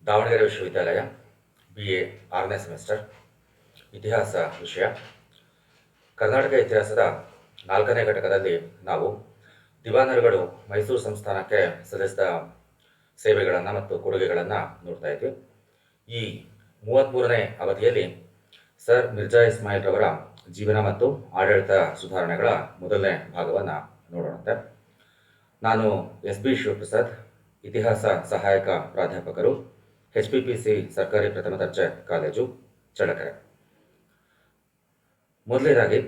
ದಾವಣಗೆರೆ ವಿಶ್ವವಿದ್ಯಾಲಯ BA 6ನೇ semester ಇತಿಹಾಸ ವಿಷಯ. ಕರ್ನಾಟಕ ಇತಿಹಾಸದ 4ನೇ ಘಟಕದಲ್ಲಿ ನಾವು ದಿವಾನರುಗಳು ಮೈಸೂರು ಸಂಸ್ಥಾನಕ್ಕೆ ಸಲ್ಲಿಸಿದ ಸೇವೆಗಳನ್ನು ಮತ್ತು ಕೊಡುಗೆಗಳನ್ನು ನೋಡ್ತಾ ಇದ್ವಿ. ಈ 33ನೇ ಅವಧಿಯಲ್ಲಿ ಸರ್ ಮಿರ್ಜಾ ಇಸ್ಮಾಯಿಲ್ ರವರ ಜೀವನ ಮತ್ತು ಆಡಳಿತ ಸುಧಾರಣೆಗಳ ಮೊದಲನೇ ಭಾಗವನ್ನು ನೋಡೋಣಂತೆ. ನಾನು SB ಶಿವಪ್ರಸಾದ್, ಇತಿಹಾಸ ಸಹಾಯಕ ಪ್ರಾಧ್ಯಾಪಕರು, HPPC ಸರ್ಕಾರಿ ಪ್ರಥಮ ದರ್ಜೆ ಕಾಲೇಜು, ಚಳ್ಳಕೆರೆ. ಮೊದಲನೇದಾಗಿ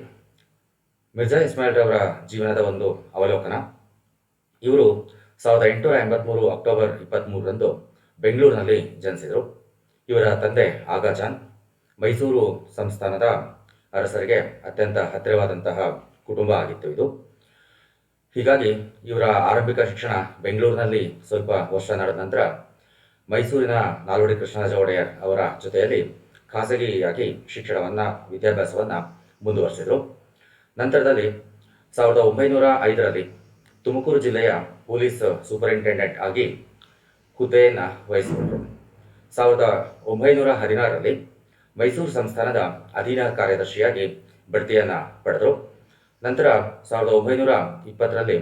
ಮಿರ್ಜಾ ಇಸ್ಮಾಯಿಲ್ ರವರ ಜೀವನದ ಒಂದು ಅವಲೋಕನ. ಇವರು 1883 ಅಕ್ಟೋಬರ್ 23ರಂದು ಬೆಂಗಳೂರಿನಲ್ಲಿ ಜನಿಸಿದರು. ಇವರ ತಂದೆ ಆಗಾ ಜಾನ್ ಮೈಸೂರು ಸಂಸ್ಥಾನದ ಅರಸರಿಗೆ ಅತ್ಯಂತ ಹತ್ತಿರವಾದಂತಹ ಕುಟುಂಬ ಆಗಿತ್ತು ಇದು. ಹೀಗಾಗಿ ಇವರ ಆರಂಭಿಕ ಶಿಕ್ಷಣ ಬೆಂಗಳೂರಿನಲ್ಲಿ ಸ್ವಲ್ಪ ವರ್ಷ ನಡೆದ ನಂತರ ಮೈಸೂರಿನ ನಾಲ್ವಡಿ ಕೃಷ್ಣರಾಜ ಒಡೆಯರ್ ಅವರ ಜೊತೆಯಲ್ಲಿ ಖಾಸಗಿಯಾಗಿ ವಿದ್ಯಾಭ್ಯಾಸವನ್ನು ಮುಂದುವರಿಸಿದರು. ನಂತರದಲ್ಲಿ 1905ರಲ್ಲಿ ತುಮಕೂರು ಜಿಲ್ಲೆಯ ಪೊಲೀಸ್ ಸೂಪರಿಂಟೆಂಡೆಂಟ್ ಆಗಿ ಹುದ್ದೆಯನ್ನು ವಹಿಸಿಕೊಂಡರು. 1916ರಲ್ಲಿ ಮೈಸೂರು ಸಂಸ್ಥಾನದ ಅಧೀನ ಕಾರ್ಯದರ್ಶಿಯಾಗಿ ಬಡ್ತಿಯನ್ನು ಪಡೆದರು. ನಂತರ 1920ರಲ್ಲಿ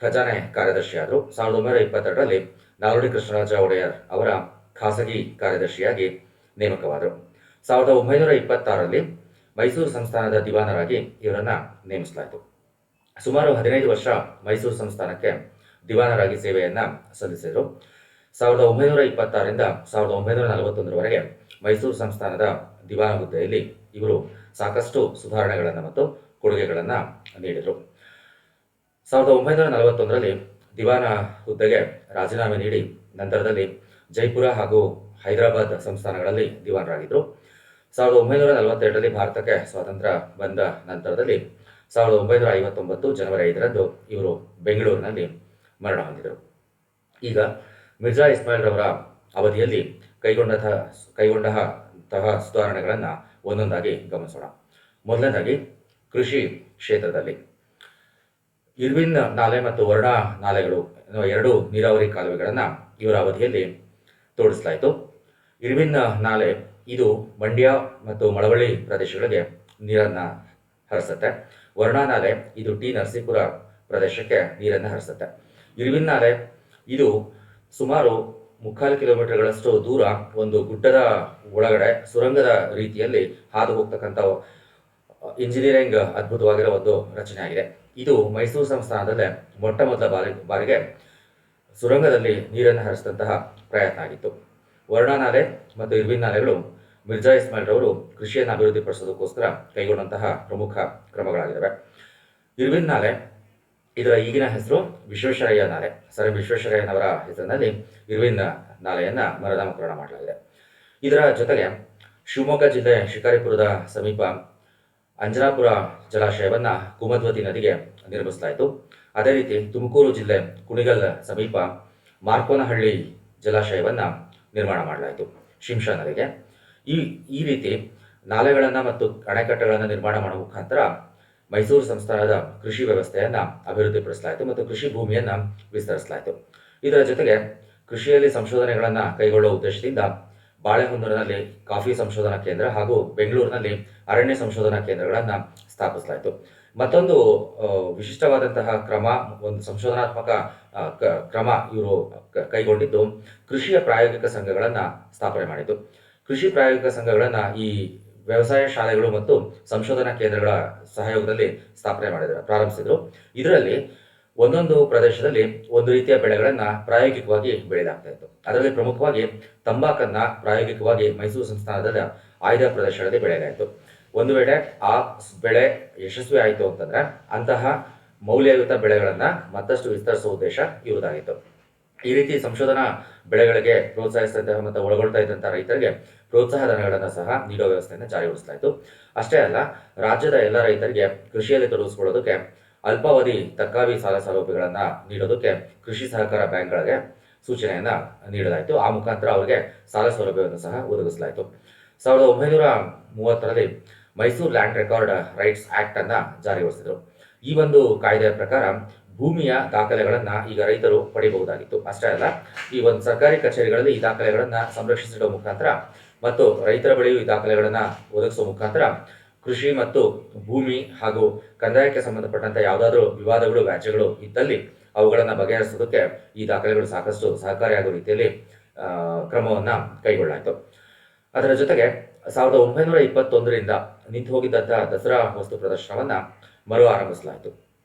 ಖಜಾನೆ ಕಾರ್ಯದರ್ಶಿಯಾದರು. 1922ರಲ್ಲಿ ನಾಲ್ವಡಿ ಕೃಷ್ಣರಾಜ ಒಡೆಯರ್ ಅವರ ಖಾಸಗಿ ಕಾರ್ಯದರ್ಶಿಯಾಗಿ ನೇಮಕವಾದರು. 1926ರಲ್ಲಿ ಮೈಸೂರು ಸಂಸ್ಥಾನದ ದಿವಾನರಾಗಿ ಇವರನ್ನು ನೇಮಿಸಲಾಯಿತು. ಸುಮಾರು 15 ವರ್ಷ ಮೈಸೂರು ಸಂಸ್ಥಾನಕ್ಕೆ ದಿವಾನರಾಗಿ ಸೇವೆಯನ್ನು ಸಲ್ಲಿಸಿದರು. 1926ರಿಂದ 1941ರವರೆಗೆ ಮೈಸೂರು ಸಂಸ್ಥಾನದ ದಿವಾನ ಹುದ್ದೆಯಲ್ಲಿ ಇವರು ಸಾಕಷ್ಟು ಸುಧಾರಣೆಗಳನ್ನು ಮತ್ತು ಕೊಡುಗೆಗಳನ್ನು ನೀಡಿದರು. 1941ರಲ್ಲಿ ದಿವಾನ ಹುದ್ದೆಗೆ ರಾಜೀನಾಮೆ ನೀಡಿ ನಂತರದಲ್ಲಿ ಜೈಪುರ ಹಾಗೂ ಹೈದರಾಬಾದ್ ಸಂಸ್ಥಾನಗಳಲ್ಲಿ ದಿವಾನರಾಗಿದ್ದರು. 1942ರಲ್ಲಿ ಭಾರತಕ್ಕೆ ಸ್ವಾತಂತ್ರ್ಯ ಬಂದ ನಂತರದಲ್ಲಿ 1959 ಜನವರಿ 5ರಂದು ಇವರು ಬೆಂಗಳೂರಿನಲ್ಲಿ ಮರಣ ಹೊಂದಿದರು. ಈಗ ಮಿರ್ಜಾ ಇಸ್ಮಾಯಿಲ್ ರವರ ಅವಧಿಯಲ್ಲಿ ಕೈಗೊಂಡಂತಹ ಸುಧಾರಣೆಗಳನ್ನು ಒಂದೊಂದಾಗಿ ಗಮನಿಸೋಣ. ಮೊದಲನೇದಾಗಿ ಕೃಷಿ ಕ್ಷೇತ್ರದಲ್ಲಿ ಇರ್ವಿನ್ ನಾಲೆ ಮತ್ತು ವರ್ಣಾ ನಾಲೆಗಳು ಎರಡು ನೀರಾವರಿ ಕಾಲುವೆಗಳನ್ನು ಇವರ ಅವಧಿಯಲ್ಲಿ ತೋಡಿಸಲಾಯಿತು. ಇರ್ವಿನ್ ನಾಲೆ ಇದು ಮಂಡ್ಯ ಮತ್ತು ಮಳವಳ್ಳಿ ಪ್ರದೇಶಗಳಿಗೆ ನೀರನ್ನು ಹರಿಸುತ್ತೆ. ವರ್ಣಾ ನಾಲೆ ಇದು ಟಿ ನರಸೀಪುರ ಪ್ರದೇಶಕ್ಕೆ ನೀರನ್ನು ಹರಿಸುತ್ತೆ. ಇರ್ವಿನ್ ನಾಲೆ ಇದು ಸುಮಾರು 3/4 ಕಿಲೋಮೀಟರ್ಗಳಷ್ಟು ದೂರ ಒಂದು ಗುಡ್ಡದ ಒಳಗಡೆ ಸುರಂಗದ ರೀತಿಯಲ್ಲಿ ಹಾದು ಹೋಗ್ತಕ್ಕಂಥ ಇಂಜಿನಿಯರಿಂಗ್ ಅದ್ಭುತವಾಗಿರೋ ಒಂದು ರಚನೆ ಆಗಿದೆ. ಇದು ಮೈಸೂರು ಸಂಸ್ಥಾನದಲ್ಲೇ ಮೊಟ್ಟ ಮೊದಲ ಬಾರಿಗೆ ಸುರಂಗದಲ್ಲಿ ನೀರನ್ನು ಹರಿಸಿದಂತಹ ಪ್ರಯತ್ನ ಆಗಿತ್ತು. ವರ್ಣಾ ನಾಲೆ ಮತ್ತು ಇರ್ವಿನ್ ನಾಲೆಗಳು ಮಿರ್ಜಾ ಇಸ್ಮಾಯಿಲ್ ರವರು ಕೃಷಿಯನ್ನು ಅಭಿವೃದ್ಧಿಪಡಿಸೋದಕ್ಕೋಸ್ಕರ ಕೈಗೊಂಡಂತಹ ಪ್ರಮುಖ ಕ್ರಮಗಳಾಗಿದ್ದಾವೆ. ಇರ್ವಿನ್ ನಾಲೆ ಇದರ ಈಗಿನ ಹೆಸರು ವಿಶ್ವೇಶ್ವರಯ್ಯ ನಾಲೆ. ಸರ್ ವಿಶ್ವೇಶ್ವರಯ್ಯನವರ ಹೆಸರಿನಲ್ಲಿ ಇರ್ವಿನ್ ನಾಲೆಯನ್ನು ಮರುನಾಮಕರಣ ಮಾಡಲಾಗಿದೆ. ಇದರ ಜೊತೆಗೆ ಶಿವಮೊಗ್ಗ ಜಿಲ್ಲೆ ಶಿಕಾರಿಪುರದ ಸಮೀಪ ಅಂಜನಾಪುರ ಜಲಾಶಯವನ್ನು ಕುಮದ್ವತಿ ನದಿಗೆ ನಿರ್ಮಿಸಲಾಯಿತು. ಅದೇ ರೀತಿ ತುಮಕೂರು ಜಿಲ್ಲೆ ಕುಣಿಗಲ್ ಸಮೀಪ ಮಾರ್ಕೋನಹಳ್ಳಿ ಜಲಾಶಯವನ್ನು ನಿರ್ಮಾಣ ಮಾಡಲಾಯಿತು ಶಿಂಷಾ ನದಿಗೆ. ಈ ರೀತಿ ನಾಲೆಗಳನ್ನು ಮತ್ತು ಅಣೆಕಟ್ಟೆಗಳನ್ನು ನಿರ್ಮಾಣ ಮಾಡುವ ಮುಖಾಂತರ ಮೈಸೂರು ಸಂಸ್ಥಾನದ ಕೃಷಿ ವ್ಯವಸ್ಥೆಯನ್ನು ಅಭಿವೃದ್ಧಿಪಡಿಸಲಾಯಿತು ಮತ್ತು ಕೃಷಿ ಭೂಮಿಯನ್ನು ವಿಸ್ತರಿಸಲಾಯಿತು. ಇದರ ಜೊತೆಗೆ ಕೃಷಿಯಲ್ಲಿ ಸಂಶೋಧನೆಗಳನ್ನು ಕೈಗೊಳ್ಳುವ ಉದ್ದೇಶದಿಂದ ಬಾಳೆಹೊನ್ನೂರಿನಲ್ಲಿ ಕಾಫಿ ಸಂಶೋಧನಾ ಕೇಂದ್ರ ಹಾಗೂ ಬೆಂಗಳೂರಿನಲ್ಲಿ ಅರಣ್ಯ ಸಂಶೋಧನಾ ಕೇಂದ್ರಗಳನ್ನು ಸ್ಥಾಪಿಸಲಾಯಿತು. ಮತ್ತೊಂದು ವಿಶಿಷ್ಟವಾದಂತಹ ಕ್ರಮ, ಒಂದು ಸಂಶೋಧನಾತ್ಮಕ ಕ್ರಮ ಇವರು ಕೈಗೊಂಡಿದ್ದು ಕೃಷಿಯ ಪ್ರಾಯೋಗಿಕ ಸಂಘಗಳನ್ನು ಸ್ಥಾಪನೆ ಮಾಡಿತು. ಕೃಷಿ ಪ್ರಾಯೋಗಿಕ ಸಂಘಗಳನ್ನು ಈ ವ್ಯವಸಾಯ ಶಾಲೆಗಳು ಮತ್ತು ಸಂಶೋಧನಾ ಕೇಂದ್ರಗಳ ಸಹಯೋಗದಲ್ಲಿ ಪ್ರಾರಂಭಿಸಿದರು. ಇದರಲ್ಲಿ ಒಂದೊಂದು ಪ್ರದೇಶದಲ್ಲಿ ಒಂದು ರೀತಿಯ ಬೆಳೆಗಳನ್ನು ಪ್ರಾಯೋಗಿಕವಾಗಿ ಬೆಳೆಯಲಾಗ್ತಾ ಇತ್ತು. ಅದರಲ್ಲಿ ಪ್ರಮುಖವಾಗಿ ತಂಬಾಕನ್ನ ಪ್ರಾಯೋಗಿಕವಾಗಿ ಮೈಸೂರು ಸಂಸ್ಥಾನದ ಆಯ್ದ ಪ್ರದೇಶಗಳಲ್ಲಿ ಬೆಳೆಯಲಾಯಿತು. ಒಂದು ವೇಳೆ ಆ ಬೆಳೆ ಯಶಸ್ವಿ ಆಯಿತು ಅಂತಂದ್ರೆ ಅಂತಹ ಮೌಲ್ಯಯುತ ಬೆಳೆಗಳನ್ನು ಮತ್ತಷ್ಟು ವಿಸ್ತರಿಸುವ ಉದ್ದೇಶ ಇರುವುದಾಗಿತ್ತು. ಈ ರೀತಿ ಸಂಶೋಧನಾ ಬೆಳೆಗಳಿಗೆ ಪ್ರೋತ್ಸಾಹಿಸಿದಂತಹ ಮತ್ತು ಒಳಗೊಳ್ತಾ ಇದ್ದಂತಹ ರೈತರಿಗೆ ಪ್ರೋತ್ಸಾಹ ಧನಗಳನ್ನು ಸಹ ನೀಡುವ ವ್ಯವಸ್ಥೆಯನ್ನು ಜಾರಿಗೊಳಿಸಲಾಯಿತು. ಅಷ್ಟೇ ಅಲ್ಲ, ರಾಜ್ಯದ ಎಲ್ಲ ರೈತರಿಗೆ ಕೃಷಿಯಲ್ಲಿ ತೊಡಗಿಸಿಕೊಳ್ಳೋದಕ್ಕೆ ಅಲ್ಪಾವಧಿ ತರ್ಕಾರಿ ಸಾಲ ಸೌಲಭ್ಯಗಳನ್ನು ನೀಡೋದಕ್ಕೆ ಕೃಷಿ ಸಹಕಾರ ಬ್ಯಾಂಕ್ಗಳಿಗೆ ಸೂಚನೆಯನ್ನು ನೀಡಲಾಯಿತು. ಆ ಮುಖಾಂತರ ಅವರಿಗೆ ಸಾಲ ಸೌಲಭ್ಯವನ್ನು ಸಹ ಒದಗಿಸಲಾಯಿತು. 1930ರಲ್ಲಿ Mysore land record rights act ಅನ್ನು ಜಾರಿಗೊಳಿಸಿದರು. ಈ ಒಂದು ಕಾಯ್ದೆಯ ಪ್ರಕಾರ ಭೂಮಿಯ ದಾಖಲೆಗಳನ್ನು ಈಗ ರೈತರು ಪಡೆಯಬಹುದಾಗಿತ್ತು. ಅಷ್ಟೇ ಅಲ್ಲ, ಈ ಒಂದು ಸರ್ಕಾರಿ ಕಚೇರಿಗಳಲ್ಲಿ ಈ ದಾಖಲೆಗಳನ್ನು ಸಂರಕ್ಷಿಸಿಡುವ ಮುಖಾಂತರ ಮತ್ತು ರೈತರ ಬಳಿಯೂ ಈ ದಾಖಲೆಗಳನ್ನು ಒದಗಿಸುವ ಮುಖಾಂತರ ಕೃಷಿ ಮತ್ತು ಭೂಮಿ ಹಾಗೂ ಕಂದಾಯಕ್ಕೆ ಸಂಬಂಧಪಟ್ಟಂಥ ಯಾವುದಾದ್ರೂ ವಿವಾದಗಳು, ವ್ಯಾಜ್ಯಗಳು ಇದ್ದಲ್ಲಿ ಅವುಗಳನ್ನು ಬಗೆಹರಿಸೋದಕ್ಕೆ ಈ ದಾಖಲೆಗಳು ಸಾಕಷ್ಟು ಸಹಕಾರಿಯಾಗುವ ರೀತಿಯಲ್ಲಿ ಕ್ರಮವನ್ನು ಕೈಗೊಳ್ಳಲಾಯಿತು. ಅದರ ಜೊತೆಗೆ 1921ರಿಂದ ನಿಂತು ಹೋಗಿದ್ದಂತಹ ದಸರಾ ವಸ್ತು ಪ್ರದರ್ಶನವನ್ನು ಮರು ಆರಂಭಿಸಲಾಯಿತು.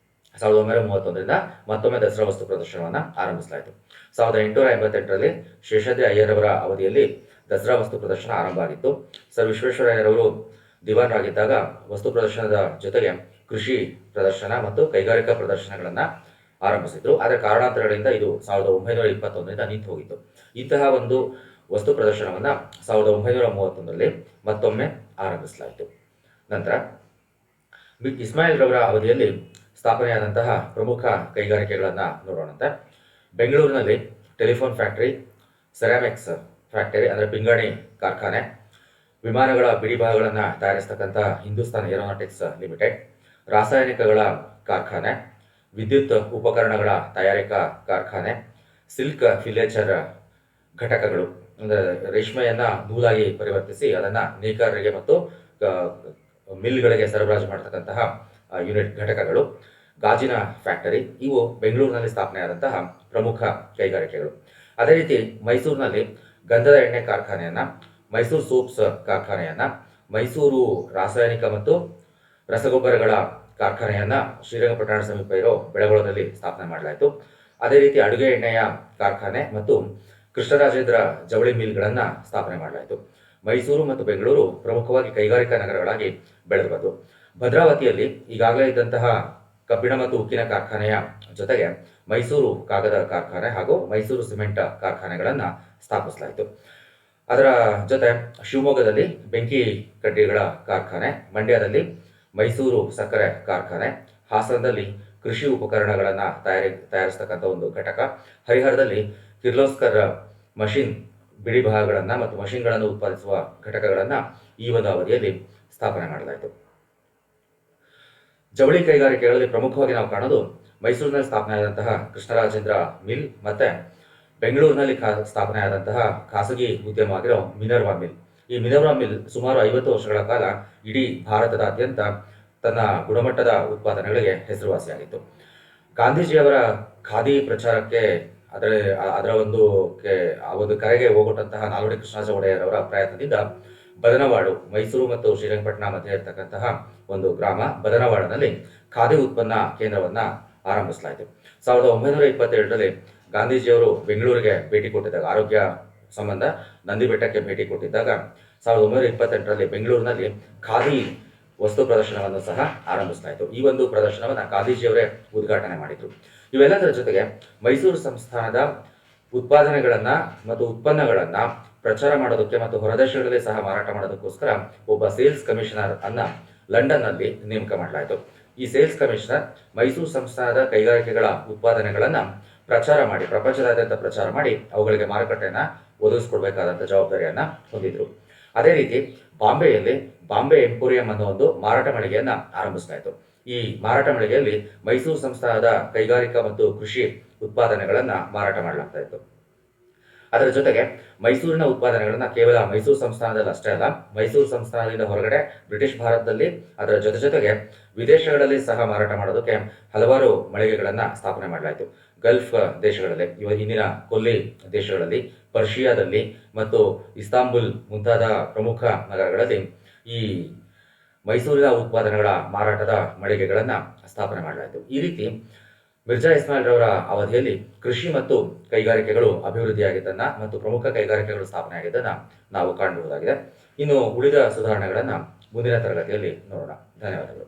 1931ರಿಂದ ಮತ್ತೊಮ್ಮೆ ದಸರಾ ವಸ್ತು ಪ್ರದರ್ಶನವನ್ನು ಆರಂಭಿಸಲಾಯಿತು. 1888ರಲ್ಲಿ ಶೇಷಾದ್ರಿ ಅಯ್ಯರವರ ಅವಧಿಯಲ್ಲಿ ದಸರಾ ವಸ್ತು ಪ್ರದರ್ಶನ ಆರಂಭ ಆಗಿತ್ತು. ಸರ್ ವಿಶ್ವೇಶ್ವರಯ್ಯರವರು ದಿವಾನರಾಗಿದ್ದಾಗ ವಸ್ತು ಪ್ರದರ್ಶನದ ಜೊತೆಗೆ ಕೃಷಿ ಪ್ರದರ್ಶನ ಮತ್ತು ಕೈಗಾರಿಕಾ ಪ್ರದರ್ಶನಗಳನ್ನು ಆರಂಭಿಸಿದ್ರು. ಆದರೆ ಕಾರಣಾಂತರಗಳಿಂದ ಇದು 1921ರಿಂದ ನಿಂತು ಹೋಗಿತ್ತು. ಇಂತಹ ಒಂದು ವಸ್ತು ಪ್ರದರ್ಶನವನ್ನು 1931ರಲ್ಲಿ ಮತ್ತೊಮ್ಮೆ ಆರಂಭಿಸಲಾಯಿತು. ನಂತರ ಇಸ್ಮಾಯಿಲ್ ರವರ ಅವಧಿಯಲ್ಲಿ ಸ್ಥಾಪನೆಯಾದಂತಹ ಪ್ರಮುಖ ಕೈಗಾರಿಕೆಗಳನ್ನು ನೋಡೋಣಂತೆ. ಬೆಂಗಳೂರಿನಲ್ಲಿ ಟೆಲಿಫೋನ್ ಫ್ಯಾಕ್ಟರಿ, ಸೆರಾಮಿಕ್ಸ್ ಫ್ಯಾಕ್ಟರಿ ಅಂದರೆ ಪಿಂಗಾಣಿ ಕಾರ್ಖಾನೆ, ವಿಮಾನಗಳ ಬಿಡಿಭಾಗಗಳನ್ನು ತಯಾರಿಸ್ತಕ್ಕಂಥ ಹಿಂದೂಸ್ತಾನ್ ಏರೋನಾಟಿಕ್ಸ್ ಲಿಮಿಟೆಡ್, ರಾಸಾಯನಿಕಗಳ ಕಾರ್ಖಾನೆ, ವಿದ್ಯುತ್ ಉಪಕರಣಗಳ ತಯಾರಿಕಾ ಕಾರ್ಖಾನೆ, ಸಿಲ್ಕ್ ಫಿಲೇಚರ್ ಘಟಕಗಳು ಅಂದರೆ ರೇಷ್ಮೆಯನ್ನು ನೂಲಾಗಿ ಪರಿವರ್ತಿಸಿ ಅದನ್ನು ನೇಕಾರರಿಗೆ ಮತ್ತು ಮಿಲ್ಗಳಿಗೆ ಸರಬರಾಜು ಮಾಡತಕ್ಕಂತಹ ಯೂನಿಟ್ ಘಟಕಗಳು, ಗಾಜಿನ ಫ್ಯಾಕ್ಟರಿ, ಇವು ಬೆಂಗಳೂರಿನಲ್ಲಿ ಸ್ಥಾಪನೆಯಾದಂತಹ ಪ್ರಮುಖ ಕೈಗಾರಿಕೆಗಳು. ಅದೇ ರೀತಿ ಮೈಸೂರಿನಲ್ಲಿ ಗಂಧದ ಎಣ್ಣೆ ಕಾರ್ಖಾನೆಯನ್ನು, ಮೈಸೂರು ಸೋಪ್ಸ್ ಕಾರ್ಖಾನೆಯನ್ನು, ಮೈಸೂರು ರಾಸಾಯನಿಕ ಮತ್ತು ರಸಗೊಬ್ಬರಗಳ ಕಾರ್ಖಾನೆಯನ್ನು ಶ್ರೀರಂಗಪಟ್ಟಣ ಸಮೀಪ ಇರೋ ಬೆಳಗೊಳದಲ್ಲಿ ಸ್ಥಾಪನೆ ಮಾಡಲಾಯಿತು. ಅದೇ ರೀತಿ ಅಡುಗೆ ಎಣ್ಣೆಯ ಕಾರ್ಖಾನೆ ಮತ್ತು ಕೃಷ್ಣರಾಜೇಂದ್ರ ಜವಳಿ ಮಿಲ್ಗಳನ್ನು ಸ್ಥಾಪನೆ ಮಾಡಲಾಯಿತು. ಮೈಸೂರು ಮತ್ತು ಬೆಂಗಳೂರು ಪ್ರಮುಖವಾಗಿ ಕೈಗಾರಿಕಾ ನಗರಗಳಾಗಿ ಬೆಳೆದು ಬಂದವು. ಭದ್ರಾವತಿಯಲ್ಲಿ ಈಗಾಗಲೇ ಇದ್ದಂತಹ ಕಬ್ಬಿಣ ಮತ್ತು ಉಕ್ಕಿನ ಕಾರ್ಖಾನೆಯ ಜೊತೆಗೆ ಮೈಸೂರು ಕಾಗದ ಕಾರ್ಖಾನೆ ಹಾಗೂ ಮೈಸೂರು ಸಿಮೆಂಟ್ ಕಾರ್ಖಾನೆಗಳನ್ನು ಸ್ಥಾಪಿಸಲಾಯಿತು. ಅದರ ಜೊತೆ ಶಿವಮೊಗ್ಗದಲ್ಲಿ ಬೆಂಕಿ ಕಡ್ಡಿಗಳ ಕಾರ್ಖಾನೆ, ಮಂಡ್ಯದಲ್ಲಿ ಮೈಸೂರು ಸಕ್ಕರೆ ಕಾರ್ಖಾನೆ, ಹಾಸನದಲ್ಲಿ ಕೃಷಿ ಉಪಕರಣಗಳನ್ನು ತಯಾರಿಸ್ತಕ್ಕಂಥ ಒಂದು ಘಟಕ, ಹರಿಹರದಲ್ಲಿ ಕಿರ್ಲೋಸ್ಕರ್ ಮಷಿನ್ ಬಿಡಿಭಾಗಗಳನ್ನು ಮತ್ತು ಮಷಿನ್ಗಳನ್ನು ಉತ್ಪಾದಿಸುವ ಘಟಕಗಳನ್ನು ಈ ಒಂದು ಅವಧಿಯಲ್ಲಿ ಸ್ಥಾಪನೆ ಮಾಡಲಾಯಿತು. ಜವಳಿ ಕೈಗಾರಿಕೆಗಳಲ್ಲಿ ಪ್ರಮುಖವಾಗಿ ನಾವು ಕಾಣೋದು ಮೈಸೂರಿನಲ್ಲಿ ಸ್ಥಾಪನೆಯಾದಂತಹ ಕೃಷ್ಣರಾಜೇಂದ್ರ ಮಿಲ್ ಮತ್ತು ಬೆಂಗಳೂರಿನಲ್ಲಿ ಸ್ಥಾಪನೆಯಾದಂತಹ ಖಾಸಗಿ ಉದ್ಯಮ ಆಗಿರೋ ಮಿನರ್ವಾ ಮಿಲ್. ಈ ಮಿನರ್ವಾ ಮಿಲ್ ಸುಮಾರು 50 ವರ್ಷಗಳ ಕಾಲ ಇಡೀ ಭಾರತದಾದ್ಯಂತ ತನ್ನ ಗುಣಮಟ್ಟದ ಉತ್ಪಾದನೆಗಳಿಗೆ ಹೆಸರುವಾಸಿಯಾಗಿತ್ತು. ಗಾಂಧೀಜಿಯವರ ಖಾದಿ ಪ್ರಚಾರಕ್ಕೆ ಅದರ ಒಂದು ಕರೆಗೆ ಹೋಗೊಟ್ಟಂತಹ ನಾಲ್ವಡಿ ಕೃಷ್ಣರಾಜ ಒಡೆಯರ್ ಅವರ ಪ್ರಯತ್ನದಿಂದ ಬದನವಾಡು, ಮೈಸೂರು ಮತ್ತು ಶ್ರೀರಂಗಪಟ್ಟಣ ಮಧ್ಯೆ ಇರತಕ್ಕಂತಹ ಒಂದು ಗ್ರಾಮ ಬದನವಾಡನಲ್ಲಿ ಖಾದಿ ಉತ್ಪನ್ನ ಕೇಂದ್ರವನ್ನು ಆರಂಭಿಸಲಾಯಿತು. 1927ರಲ್ಲಿ ಗಾಂಧೀಜಿಯವರು ಬೆಂಗಳೂರಿಗೆ ಭೇಟಿ ಕೊಟ್ಟಿದ್ದಾಗ, ಆರೋಗ್ಯ ಸಂಬಂಧ ನಂದಿ ಬೆಟ್ಟಕ್ಕೆ ಭೇಟಿ ಕೊಟ್ಟಿದ್ದಾಗ 1928ರಲ್ಲಿ ಬೆಂಗಳೂರಿನಲ್ಲಿ ಖಾದಿ ವಸ್ತು ಪ್ರದರ್ಶನವನ್ನು ಸಹ ಆರಂಭಿಸಲಾಯಿತು. ಈ ಒಂದು ಪ್ರದರ್ಶನವನ್ನು ಗಾಂಧೀಜಿಯವರೇ ಉದ್ಘಾಟನೆ ಮಾಡಿದರು. ಇವೆಲ್ಲದರ ಜೊತೆಗೆ ಮೈಸೂರು ಸಂಸ್ಥಾನದ ಉತ್ಪಾದನೆಗಳನ್ನು ಮತ್ತು ಉತ್ಪನ್ನಗಳನ್ನು ಪ್ರಚಾರ ಮಾಡೋದಕ್ಕೆ ಮತ್ತು ಹೊರದೇಶಗಳಲ್ಲಿ ಸಹ ಮಾರಾಟ ಮಾಡೋದಕ್ಕೋಸ್ಕರ ಒಬ್ಬ ಸೇಲ್ಸ್ ಕಮಿಷನರ್ ಅನ್ನ ಲಂಡನ್ನಲ್ಲಿ ನೇಮಕ ಮಾಡಲಾಯಿತು. ಈ ಸೇಲ್ಸ್ ಕಮಿಷನರ್ ಮೈಸೂರು ಸಂಸ್ಥಾನದ ಕೈಗಾರಿಕೆಗಳ ಉತ್ಪಾದನೆಗಳನ್ನು ಪ್ರಚಾರ ಮಾಡಿ, ಪ್ರಪಂಚದಾದ್ಯಂತ ಪ್ರಚಾರ ಮಾಡಿ ಅವುಗಳಿಗೆ ಮಾರುಕಟ್ಟೆಯನ್ನು ಒದಗಿಸ್ಕೊಡ್ಬೇಕಾದಂಥ ಜವಾಬ್ದಾರಿಯನ್ನು ಹೊಂದಿದ್ರು. ಅದೇ ರೀತಿ ಬಾಂಬೆಯಲ್ಲಿ ಬಾಂಬೆ ಎಂಪೋರಿಯಂ ಅನ್ನೋ ಒಂದು ಮಾರಾಟ ಮಳಿಗೆಯನ್ನು ಆರಂಭಿಸಲಾಯಿತು. ಈ ಮಾರಾಟ ಮಳಿಗೆಯಲ್ಲಿ ಮೈಸೂರು ಸಂಸ್ಥಾನದ ಕೈಗಾರಿಕಾ ಮತ್ತು ಕೃಷಿ ಉತ್ಪಾದನೆಗಳನ್ನು ಮಾರಾಟ ಮಾಡಲಾಗ್ತಾ ಇತ್ತು. ಅದರ ಜೊತೆಗೆ ಮೈಸೂರಿನ ಉತ್ಪಾದನೆಗಳನ್ನು ಕೇವಲ ಮೈಸೂರು ಸಂಸ್ಥಾನದಲ್ಲಿ ಅಷ್ಟೇ ಅಲ್ಲ, ಮೈಸೂರು ಸಂಸ್ಥಾನದಿಂದ ಹೊರಗಡೆ ಬ್ರಿಟಿಷ್ ಭಾರತದಲ್ಲಿ, ಅದರ ಜೊತೆಗೆ ವಿದೇಶಗಳಲ್ಲಿ ಸಹ ಮಾರಾಟ ಮಾಡೋದಕ್ಕೆ ಹಲವಾರು ಮಳಿಗೆಗಳನ್ನು ಸ್ಥಾಪನೆ ಮಾಡಲಾಯಿತು. ಗಲ್ಫ್ ದೇಶಗಳಲ್ಲಿ, ಇಂದಿನ ಕೊಲ್ಲಿ ದೇಶಗಳಲ್ಲಿ, ಪರ್ಷಿಯಾದಲ್ಲಿ ಮತ್ತು ಇಸ್ತಾಂಬುಲ್ ಮುಂತಾದ ಪ್ರಮುಖ ನಗರಗಳಲ್ಲಿ ಈ ಮೈಸೂರಿನ ಉತ್ಪಾದನೆಗಳ ಮಾರಾಟದ ಮಳಿಗೆಗಳನ್ನು ಸ್ಥಾಪನೆ ಮಾಡಲಾಯಿತು. ಈ ರೀತಿ ಮಿರ್ಜಾ ಇಸ್ಮಾಯಿಲ್ ರವರ ಅವಧಿಯಲ್ಲಿ ಕೃಷಿ ಮತ್ತು ಕೈಗಾರಿಕೆಗಳು ಅಭಿವೃದ್ಧಿಯಾಗಿದ್ದನ್ನು ಮತ್ತು ಪ್ರಮುಖ ಕೈಗಾರಿಕೆಗಳು ಸ್ಥಾಪನೆಯಾಗಿದ್ದನ್ನು ನಾವು ಕಾಣಬಹುದಾಗಿದೆ. ಇನ್ನು ಉಳಿದ ಸುಧಾರಣೆಗಳನ್ನು ಮುಂದಿನ ತರಗತಿಯಲ್ಲಿ ನೋಡೋಣ. ಧನ್ಯವಾದಗಳು.